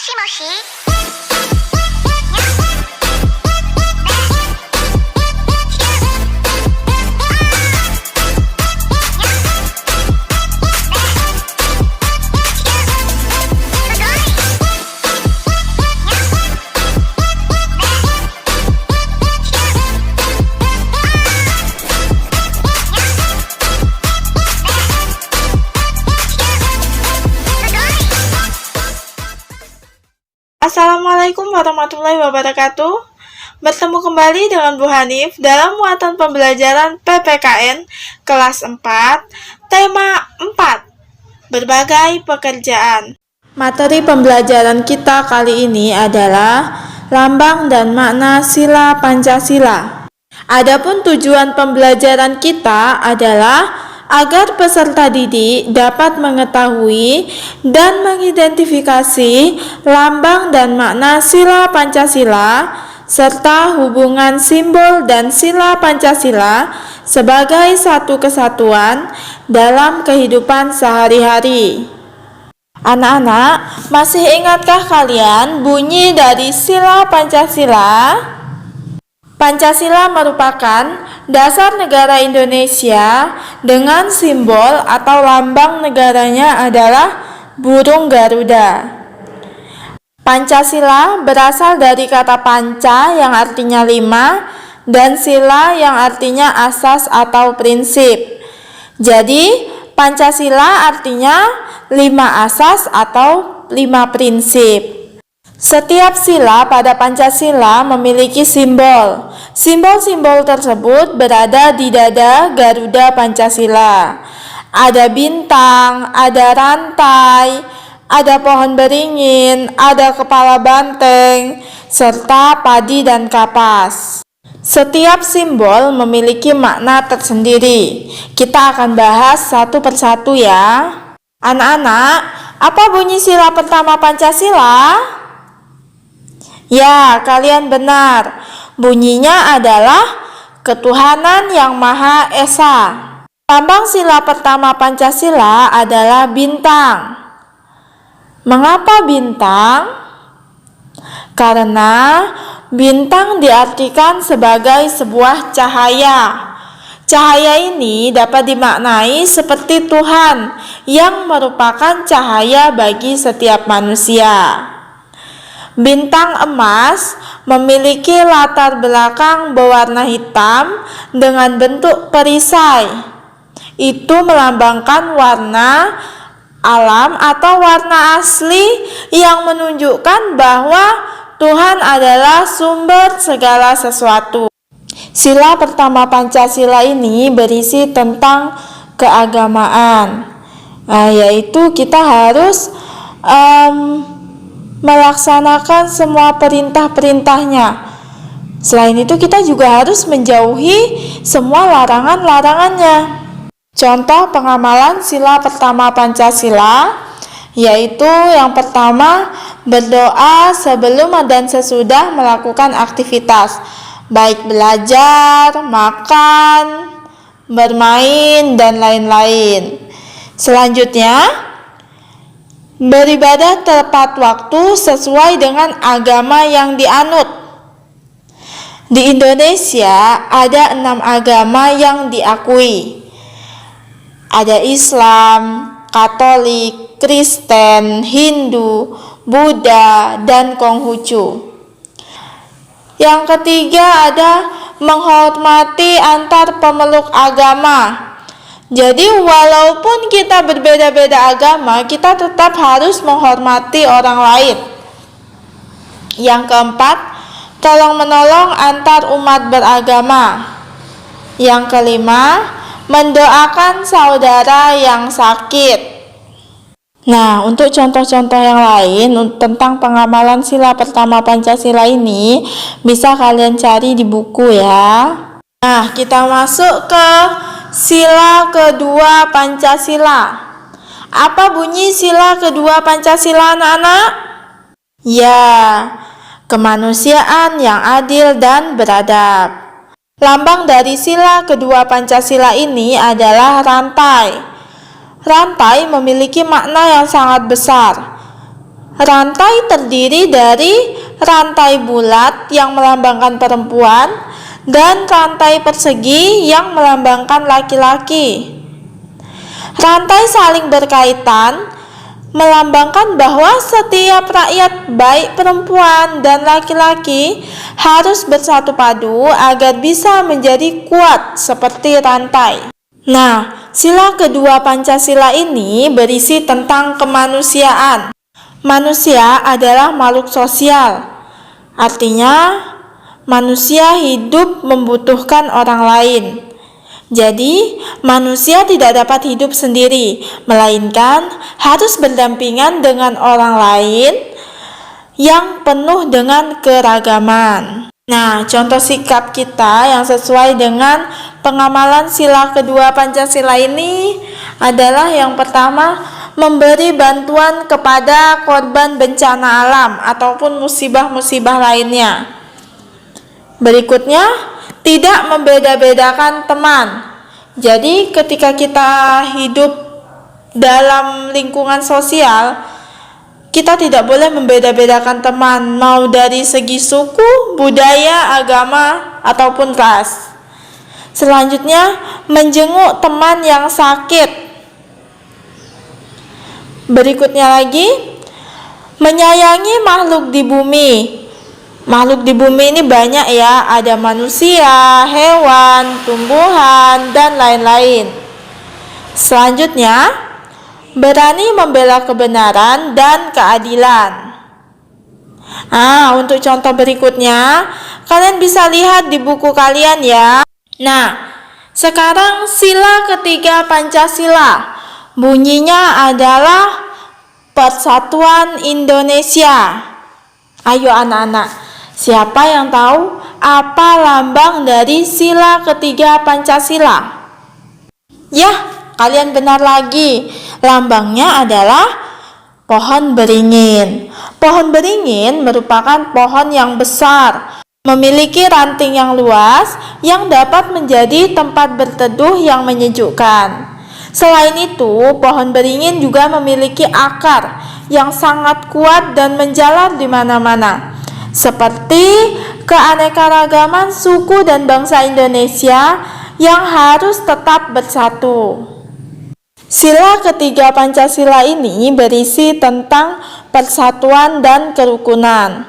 しもし。Assalamualaikum warahmatullahi wabarakatuh. Bertemu kembali dengan Bu Hanif dalam muatan pembelajaran PPKN kelas 4, tema 4, berbagai pekerjaan. Materi pembelajaran kita kali ini adalah lambang dan makna sila Pancasila. Adapun tujuan pembelajaran kita adalah agar peserta didik dapat mengetahui dan mengidentifikasi lambang dan makna sila Pancasila serta hubungan simbol dan sila Pancasila sebagai satu kesatuan dalam kehidupan sehari-hari. Anak-anak, masih ingatkah kalian bunyi dari sila Pancasila? Pancasila merupakan dasar negara Indonesia dengan simbol atau lambang negaranya adalah burung Garuda. Pancasila berasal dari kata panca yang artinya 5 dan sila yang artinya asas atau prinsip. Jadi, Pancasila artinya 5 asas atau 5 prinsip. Setiap sila pada Pancasila memiliki simbol. Simbol-simbol tersebut berada di dada Garuda Pancasila. Ada bintang, ada rantai, ada pohon beringin, ada kepala banteng, serta padi dan kapas. Setiap simbol memiliki makna tersendiri. Kita akan bahas satu persatu ya. Anak-anak, apa bunyi sila pertama Pancasila? Ya, kalian benar. Bunyinya adalah ketuhanan yang Maha Esa. Lambang sila pertama Pancasila adalah bintang. Mengapa bintang? Karena bintang diartikan sebagai sebuah cahaya. Cahaya ini dapat dimaknai seperti Tuhan yang merupakan cahaya bagi setiap manusia. Bintang emas memiliki latar belakang berwarna hitam dengan bentuk perisai. Itu melambangkan warna alam atau warna asli yang menunjukkan bahwa Tuhan adalah sumber segala sesuatu. Sila pertama Pancasila ini berisi tentang keagamaan, yaitu kita harus melaksanakan semua perintah-perintahnya. Selain itu kita juga harus menjauhi semua larangan-larangannya. Contoh pengamalan sila pertama Pancasila yaitu yang pertama, berdoa sebelum dan sesudah melakukan aktivitas, baik belajar, makan, bermain, dan lain-lain. Selanjutnya, beribadah tepat waktu sesuai dengan agama yang dianut. Di Indonesia ada 6 agama yang diakui. Ada Islam, Katolik, Kristen, Hindu, Buddha, dan Konghucu. Yang ketiga ada menghormati antar pemeluk agama. Jadi walaupun kita berbeda-beda agama, kita tetap harus menghormati orang lain. Yang keempat, tolong-menolong antar umat beragama. Yang kelima, mendoakan saudara yang sakit. Nah, untuk contoh-contoh yang lain tentang pengamalan sila pertama Pancasila ini bisa kalian cari di buku ya. Nah, kita masuk ke sila kedua Pancasila. Apa bunyi sila kedua Pancasila, anak-anak? Ya, kemanusiaan yang adil dan beradab. Lambang dari sila kedua Pancasila ini adalah rantai. Rantai memiliki makna yang sangat besar. Rantai terdiri dari rantai bulat yang melambangkan perempuan dan rantai persegi yang melambangkan laki-laki. Rantai saling berkaitan melambangkan bahwa setiap rakyat baik perempuan dan laki-laki harus bersatu padu agar bisa menjadi kuat seperti rantai. Nah, sila kedua Pancasila ini berisi tentang kemanusiaan. Manusia adalah makhluk sosial. Artinya, manusia hidup membutuhkan orang lain. Jadi, manusia tidak dapat hidup sendiri, melainkan harus berdampingan dengan orang lain yang penuh dengan keragaman. Nah, contoh sikap kita yang sesuai dengan pengamalan sila kedua Pancasila ini adalah yang pertama, memberi bantuan kepada korban bencana alam ataupun musibah-musibah lainnya. Berikutnya, tidak membeda-bedakan teman. Jadi, ketika kita hidup dalam lingkungan sosial, kita tidak boleh membeda-bedakan teman, mau dari segi suku, budaya, agama, ataupun ras. Selanjutnya, menjenguk teman yang sakit. Berikutnya lagi, menyayangi makhluk di bumi. Makhluk di bumi ini banyak ya, ada manusia, hewan, tumbuhan, dan lain-lain. Selanjutnya, berani membela kebenaran dan keadilan. Untuk contoh berikutnya, kalian bisa lihat di buku kalian ya. Nah, sekarang sila ketiga Pancasila. Bunyinya adalah Persatuan Indonesia. Ayo anak-anak, siapa yang tahu apa lambang dari sila ketiga Pancasila? Ya, kalian benar lagi. Lambangnya adalah pohon beringin. Pohon beringin merupakan pohon yang besar, memiliki ranting yang luas yang dapat menjadi tempat berteduh yang menyejukkan. Selain itu, pohon beringin juga memiliki akar yang sangat kuat dan menjalar di mana-mana, seperti keanekaragaman suku dan bangsa Indonesia yang harus tetap bersatu. Sila ketiga Pancasila ini berisi tentang persatuan dan kerukunan.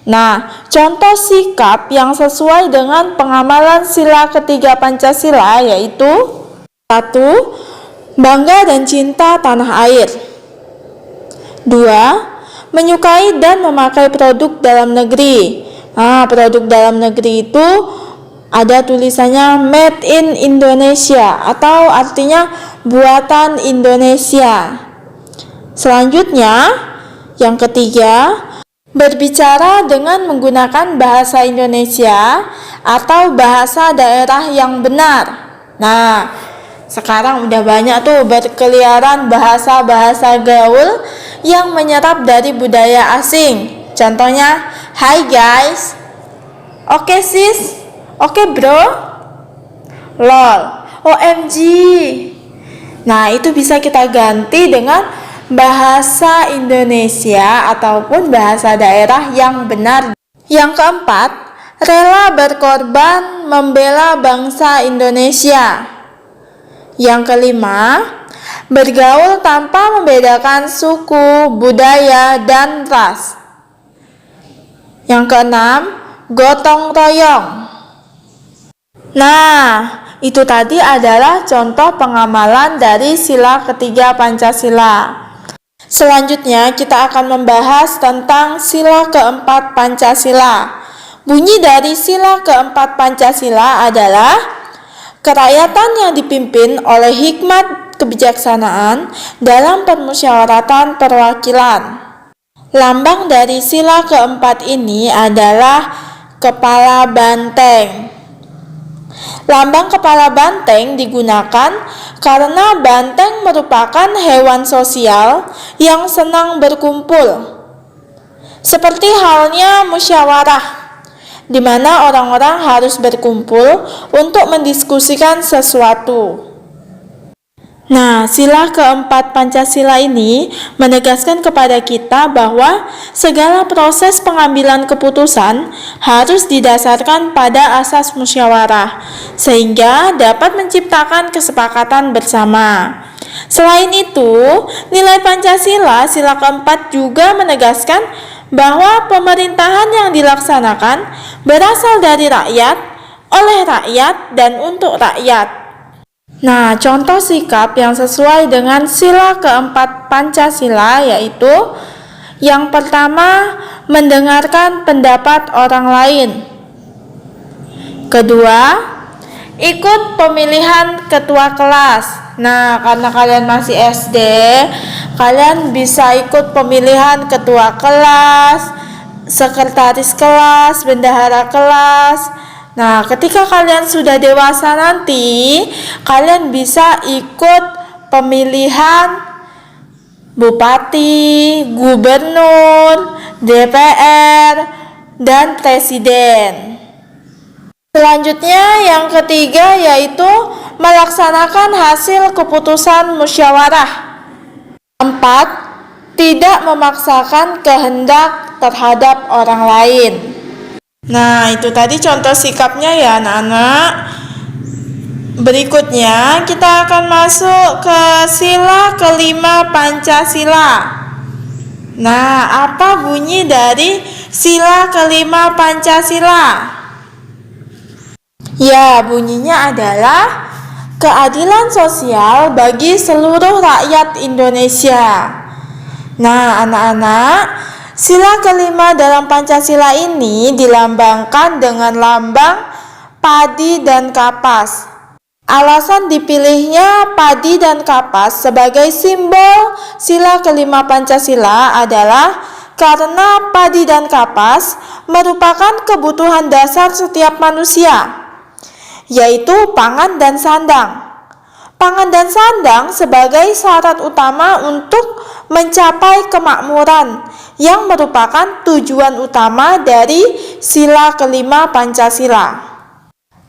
Nah, contoh sikap yang sesuai dengan pengamalan sila ketiga Pancasila yaitu 1. Bangga dan cinta tanah air. 2. Menyukai dan memakai produk dalam negeri. Produk dalam negeri itu ada tulisannya Made in Indonesia atau artinya buatan Indonesia. Selanjutnya, yang ketiga, berbicara dengan menggunakan bahasa Indonesia atau bahasa daerah yang benar. Nah, sekarang udah banyak tuh berkeliaran bahasa-bahasa gaul yang menyerap dari budaya asing. Contohnya, hi guys, oke sis, oke bro, lol, OMG. Nah, itu bisa kita ganti dengan bahasa Indonesia ataupun bahasa daerah yang benar. Yang keempat, rela berkorban membela bangsa Indonesia. Yang kelima, bergaul tanpa membedakan suku, budaya, dan ras. Yang keenam, gotong royong. Nah, itu tadi adalah contoh pengamalan dari sila ketiga Pancasila. Selanjutnya, kita akan membahas tentang sila keempat Pancasila. Bunyi dari sila keempat Pancasila adalah kerakyatan yang dipimpin oleh hikmat kebijaksanaan dalam permusyawaratan perwakilan. Lambang dari sila keempat ini adalah kepala banteng. Lambang kepala banteng digunakan karena banteng merupakan hewan sosial yang senang berkumpul. Seperti halnya musyawarah, di mana orang-orang harus berkumpul untuk mendiskusikan sesuatu. Nah, sila keempat Pancasila ini menegaskan kepada kita bahwa segala proses pengambilan keputusan harus didasarkan pada asas musyawarah, sehingga dapat menciptakan kesepakatan bersama. Selain itu, nilai Pancasila sila keempat juga menegaskan bahwa pemerintahan yang dilaksanakan berasal dari rakyat, oleh rakyat, dan untuk rakyat. Nah, contoh sikap yang sesuai dengan sila keempat Pancasila yaitu yang pertama, mendengarkan pendapat orang lain. Kedua, ikut pemilihan ketua kelas. Nah, karena kalian masih SD, kalian bisa ikut pemilihan ketua kelas, sekretaris kelas, bendahara kelas. Nah, ketika kalian sudah dewasa nanti, kalian bisa ikut pemilihan bupati, gubernur, DPR, dan presiden. Selanjutnya yang ketiga yaitu melaksanakan hasil keputusan musyawarah. 4. Tidak memaksakan kehendak terhadap orang lain. Nah, itu tadi contoh sikapnya ya anak-anak. Berikutnya kita akan masuk ke sila kelima Pancasila. Nah, apa bunyi dari sila kelima Pancasila? Ya, bunyinya adalah keadilan sosial bagi seluruh rakyat Indonesia. Nah, anak-anak, sila kelima dalam Pancasila ini dilambangkan dengan lambang padi dan kapas. Alasan dipilihnya padi dan kapas sebagai simbol sila kelima Pancasila adalah karena padi dan kapas merupakan kebutuhan dasar setiap manusia, yaitu pangan dan sandang. Pangan dan sandang sebagai syarat utama untuk mencapai kemakmuran yang merupakan tujuan utama dari sila kelima Pancasila.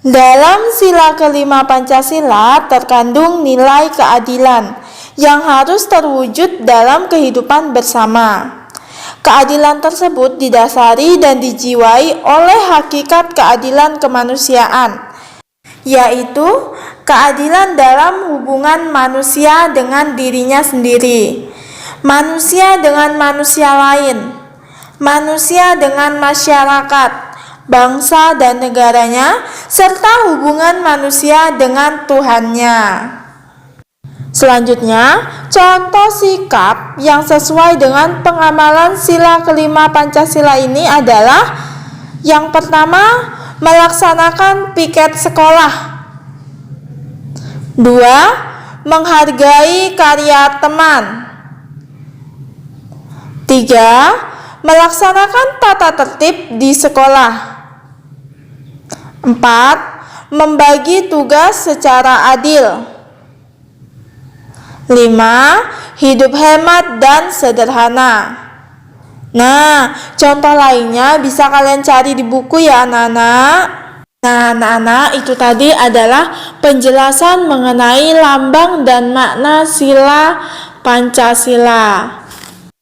Dalam sila kelima Pancasila terkandung nilai keadilan yang harus terwujud dalam kehidupan bersama. Keadilan tersebut didasari dan dijiwai oleh hakikat keadilan kemanusiaan, yaitu keadilan dalam hubungan manusia dengan dirinya sendiri, manusia dengan manusia lain, manusia dengan masyarakat, bangsa dan negaranya, serta hubungan manusia dengan Tuhannya. Selanjutnya, contoh sikap yang sesuai dengan pengamalan sila kelima Pancasila ini adalah yang pertama, melaksanakan piket sekolah. 2. Menghargai karya teman. 3. Melaksanakan tata tertib di sekolah. 4. Membagi tugas secara adil. 5. Hidup hemat dan sederhana. Nah, contoh lainnya bisa kalian cari di buku ya anak-anak. Nah, anak-anak, itu tadi adalah penjelasan mengenai lambang dan makna sila Pancasila.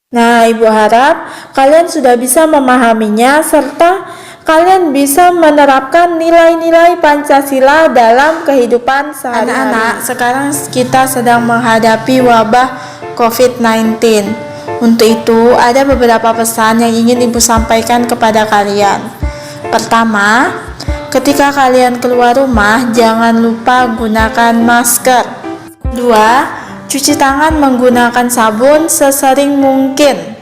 Nah, Ibu harap kalian sudah bisa memahaminya serta kalian bisa menerapkan nilai-nilai Pancasila dalam kehidupan sehari-hari. Anak-anak, sekarang kita sedang menghadapi wabah COVID-19. Untuk itu, ada beberapa pesan yang ingin Ibu sampaikan kepada kalian. Pertama, ketika kalian keluar rumah, jangan lupa gunakan masker. 2. Cuci tangan menggunakan sabun sesering mungkin.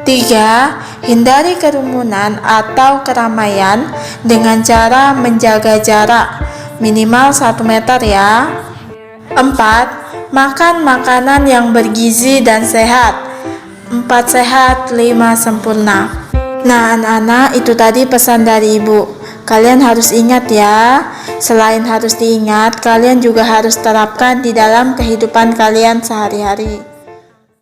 3. Hindari kerumunan atau keramaian dengan cara menjaga jarak minimal 1 meter ya. 4. Makan makanan yang bergizi dan sehat. 4 sehat, 5 sempurna. Nah anak-anak, itu tadi pesan dari Ibu. Kalian harus ingat ya. Selain harus diingat, kalian juga harus terapkan di dalam kehidupan kalian sehari-hari.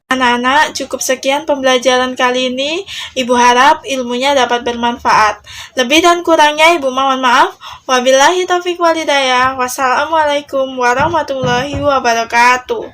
Anak-anak, cukup sekian pembelajaran kali ini. Ibu harap ilmunya dapat bermanfaat. Lebih dan kurangnya Ibu mohon maaf. Wabillahi taufiq walhidayah. Wassalamualaikum warahmatullahi wabarakatuh.